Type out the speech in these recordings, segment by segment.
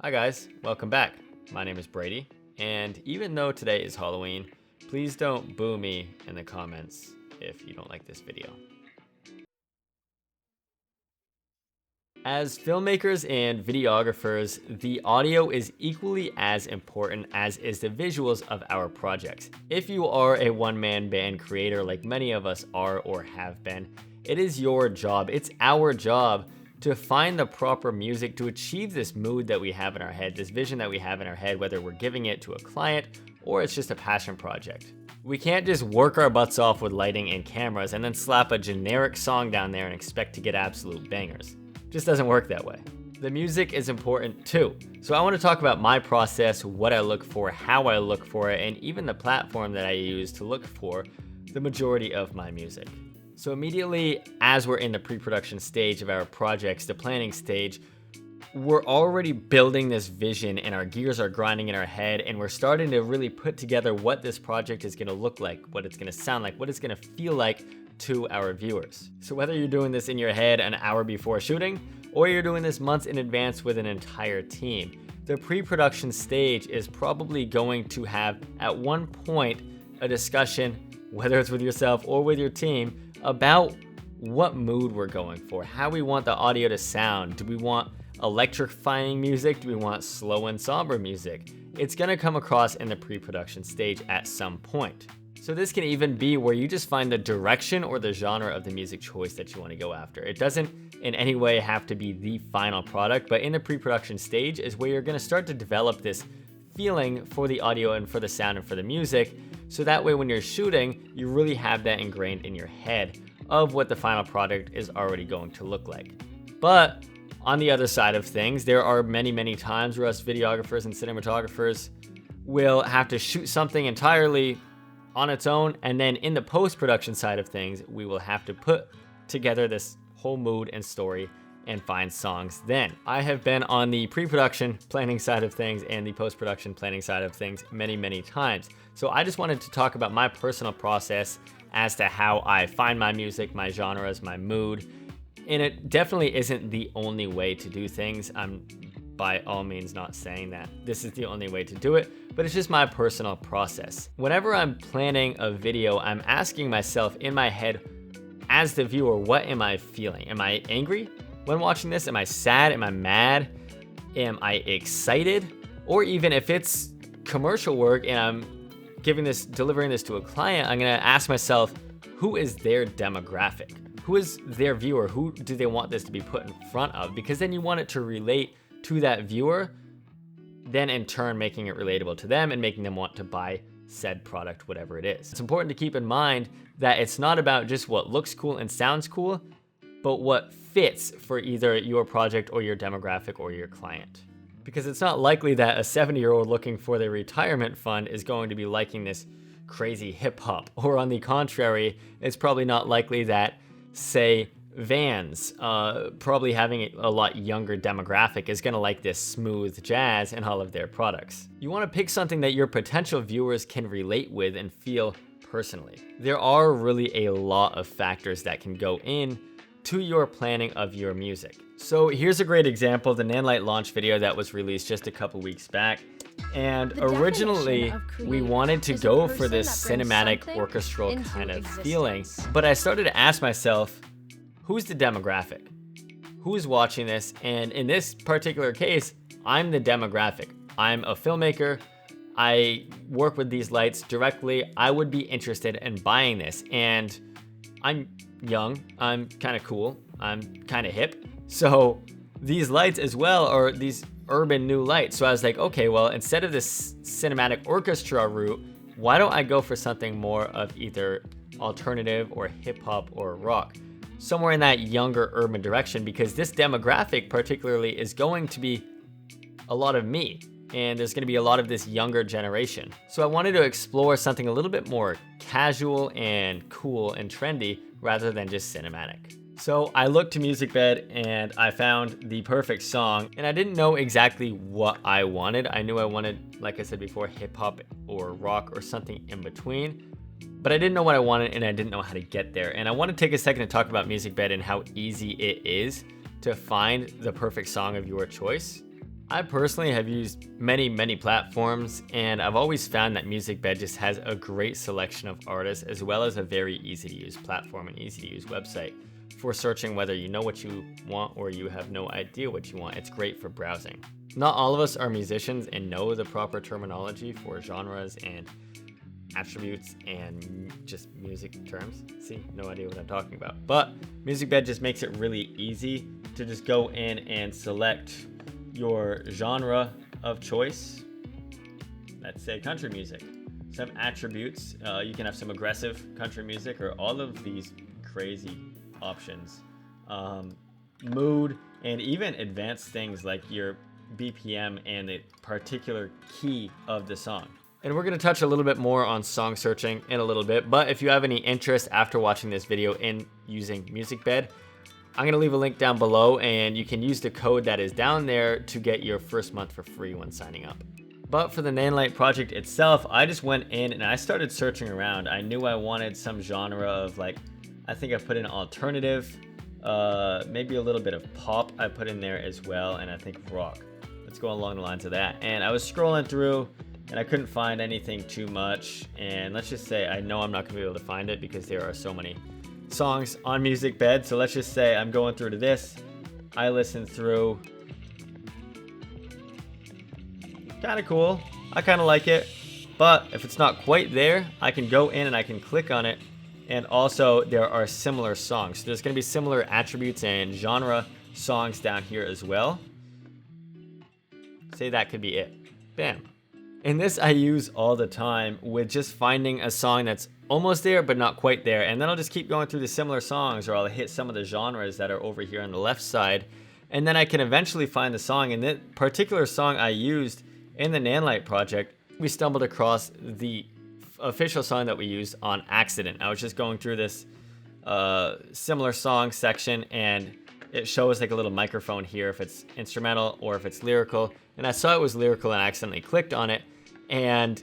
Hi guys, welcome back. My name is Brady, and even though today is Halloween, please don't boo me in the comments if you don't like this video. As filmmakers and videographers, the audio is equally as important as is the visuals of our projects. If you are a one-man band creator like many of us are or have been, it is your job, it's our job to find the proper music to achieve this mood that we have in our head, this vision that we have in our head, whether we're giving it to a client or it's just a passion project. We can't just work our butts off with lighting and cameras and then slap a generic song down there and expect to get absolute bangers. Just doesn't work that way. The music is important too. So I want to talk about my process, what I look for, how I look for it, and even the platform that I use to look for the majority of my music. So immediately as we're in the pre-production stage of our projects, the planning stage, we're already building this vision and our gears are grinding in our head and we're starting to really put together what this project is going to look like, what it's going to sound like, what it's going to feel like to our viewers. So whether you're doing this in your head an hour before shooting or you're doing this months in advance with an entire team, the pre-production stage is probably going to have at one point a discussion, whether it's with yourself or with your team, about what mood we're going for, how we want the audio to sound. Do we want electrifying music? Do we want slow and somber music? It's gonna come across in the pre-production stage at some point. So this can even be where you just find the direction or the genre of the music choice that you want to go after. It doesn't in any way have to be the final product, but in the pre-production stage is where you're gonna start to develop this feeling for the audio and for the sound and for the music. So that way when you're shooting, you really have that ingrained in your head of what the final product is already going to look like. But on the other side of things, there are many times where us videographers and cinematographers will have to shoot something entirely on its own, and then in the post-production side of things, we will have to put together this whole mood and story and find songs then. I have been on the pre-production planning side of things and the post-production planning side of things many times. So I just wanted to talk about my personal process as to how I find my music, my genres, my mood. And it definitely isn't the only way to do things. I'm by all means not saying that this is the only way to do it, but it's just my personal process. Whenever I'm planning a video, I'm asking myself in my head as the viewer, what am I feeling? Am I angry when watching this? Am I sad? Am I mad? Am I excited? Or even if it's commercial work and I'm delivering this to a client, I'm gonna ask myself, who is their demographic? Who is their viewer? Who do they want this to be put in front of? Because then you want it to relate to that viewer, then in turn making it relatable to them and making them want to buy said product, whatever it is. It's important to keep in mind that it's not about just what looks cool and sounds cool, but what fits for either your project or your demographic or your client. Because it's not likely that a 70-year-old looking for their retirement fund is going to be liking this crazy hip hop. Or on the contrary, it's probably not likely that, say, Vans, probably having a lot younger demographic, is gonna like this smooth jazz in all of their products. You wanna pick something that your potential viewers can relate with and feel personally. There are really a lot of factors that can go in to your planning of your music. So here's a great example, the Nanlite launch video that was released just a couple weeks back. And originally, we wanted to go for this cinematic orchestral kind of feeling, but I started to ask myself, who's the demographic? Who's watching this? And in this particular case, I'm the demographic. I'm a filmmaker. I work with these lights directly. I would be interested in buying this. And I'm young, I'm kind of cool, I'm kind of hip. So these lights as well are these urban new lights. So I was like, okay, well, instead of this cinematic orchestra route, why don't I go for something more of either alternative or hip hop or rock? Somewhere in that younger urban direction, because this demographic particularly is going to be a lot of me. And there's gonna be a lot of this younger generation. So I wanted to explore something a little bit more casual and cool and trendy rather than just cinematic. So I looked to MusicBed and I found the perfect song, and I didn't know exactly what I wanted. I knew I wanted, like I said before, hip hop or rock or something in between, but I didn't know what I wanted and I didn't know how to get there. And I want to take a second to talk about MusicBed and how easy it is to find the perfect song of your choice. I personally have used many platforms, and I've always found that MusicBed just has a great selection of artists, as well as a very easy to use platform and easy to use website for searching whether you know what you want or you have no idea what you want. It's great for browsing. Not all of us are musicians and know the proper terminology for genres and attributes and just music terms. See, no idea what I'm talking about. But MusicBed just makes it really easy to just go in and select your genre of choice. Let's say country music. Some attributes, you can have some aggressive country music or all of these crazy options. Mood, and even advanced things like your BPM and the particular key of the song. And we're going to touch a little bit more on song searching in a little bit, but if you have any interest after watching this video in using MusicBed, I'm going to leave a link down below, and you can use the code that is down there to get your first month for free when signing up. But for the Nanlite project itself, I just went in and I started searching around. I knew I wanted some genre of, like, I think I put in alternative, maybe a little bit of pop I put in there as well, and I think rock. Let's go along the lines of that. And I was scrolling through and I couldn't find anything too much. And let's just say I know I'm not going to be able to find it because there are so many songs on MusicBed. So let's just say I'm going through to this. I listened through. Kind of cool. I kind of like it. But if it's not quite there, I can go in and I can click on it. And also there are similar songs. So there's going to be similar attributes and genre songs down here as well. Say that could be it. Bam. And this I use all the time with just finding a song that's almost there but not quite there, and then I'll just keep going through the similar songs, or I'll hit some of the genres that are over here on the left side, and then I can eventually find the song. And that particular song I used in the Nanlite project, we stumbled across the official song that we used on accident. I was just going through this similar song section, and it shows like a little microphone here if it's instrumental or if it's lyrical, and I saw it was lyrical and I accidentally clicked on it, and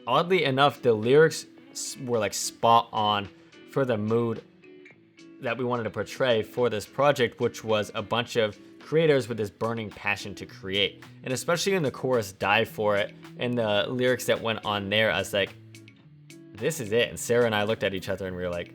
oddly enough the lyrics were like spot on for the mood that we wanted to portray for this project, which was a bunch of creators with this burning passion to create. And especially in the chorus, "Die for It," and the lyrics that went on there, I was like, this is it. And Sarah and I looked at each other and we were like,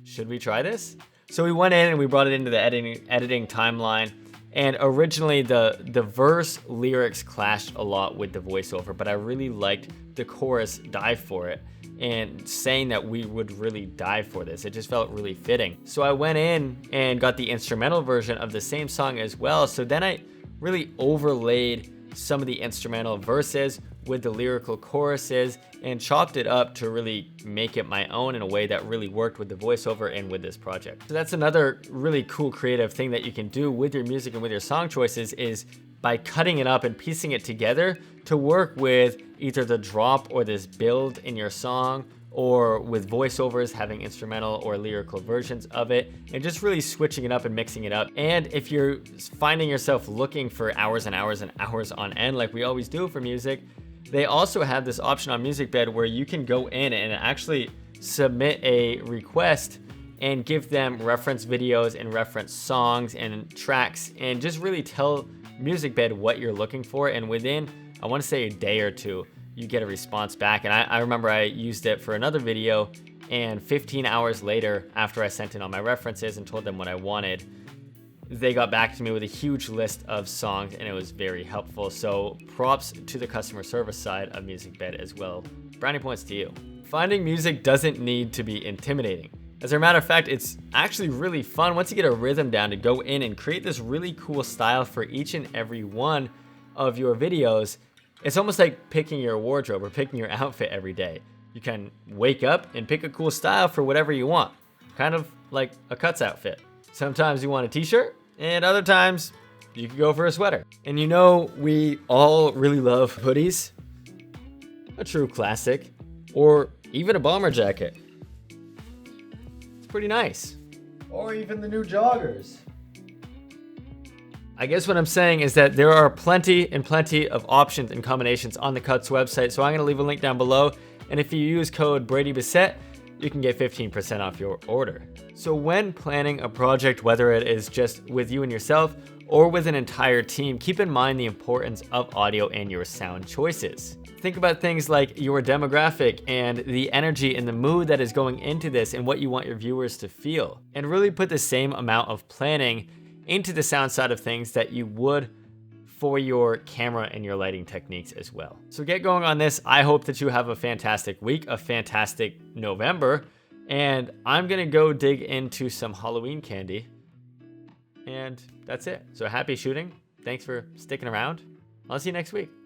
should we try this? So we went in and we brought it into the editing timeline. And originally the verse lyrics clashed a lot with the voiceover, but I really liked the chorus "Die for It," and saying that we would really die for this. It just felt really fitting. So I went in and got the instrumental version of the same song as well. So then I really overlaid some of the instrumental verses with the lyrical choruses and chopped it up to really make it my own in a way that really worked with the voiceover and with this project. So that's another really cool creative thing that you can do with your music and with your song choices, is by cutting it up and piecing it together to work with either the drop or this build in your song, or with voiceovers having instrumental or lyrical versions of it, and just really switching it up and mixing it up. And if you're finding yourself looking for hours and hours and hours on end, like we always do for music, they also have this option on MusicBed where you can go in and actually submit a request and give them reference videos and reference songs and tracks, and just really tell MusicBed what you're looking for. And within, I want to say, a day or two, you get a response back. And I remember I used it for another video, and 15 hours later, after I sent in all my references and told them what I wanted, they got back to me with a huge list of songs, and it was very helpful. So props to the customer service side of MusicBed as well. Brownie points to you. Finding music doesn't need to be intimidating. As a matter of fact, it's actually really fun once you get a rhythm down to go in and create this really cool style for each and every one of your videos. It's almost like picking your wardrobe or picking your outfit every day. You can wake up and pick a cool style for whatever you want. Kind of like a Cuts outfit. Sometimes you want a t-shirt, and other times you could go for a sweater. And you know, we all really love hoodies, a true classic, or even a bomber jacket. It's pretty nice. Or even the new joggers. I guess what I'm saying is that there are plenty of options and combinations on the Cuts website, so I'm gonna leave a link down below. And if you use code BradyBissett, you can get 15% off your order. So when planning a project, whether it is just with you and yourself, or with an entire team, keep in mind the importance of audio and your sound choices. Think about things like your demographic and the energy and the mood that is going into this and what you want your viewers to feel. And really put the same amount of planning into the sound side of things that you would for your camera and your lighting techniques as well. So get going on this. I hope that you have a fantastic week, a fantastic November, and I'm gonna go dig into some Halloween candy. And that's it. So happy shooting. Thanks for sticking around. I'll see you next week.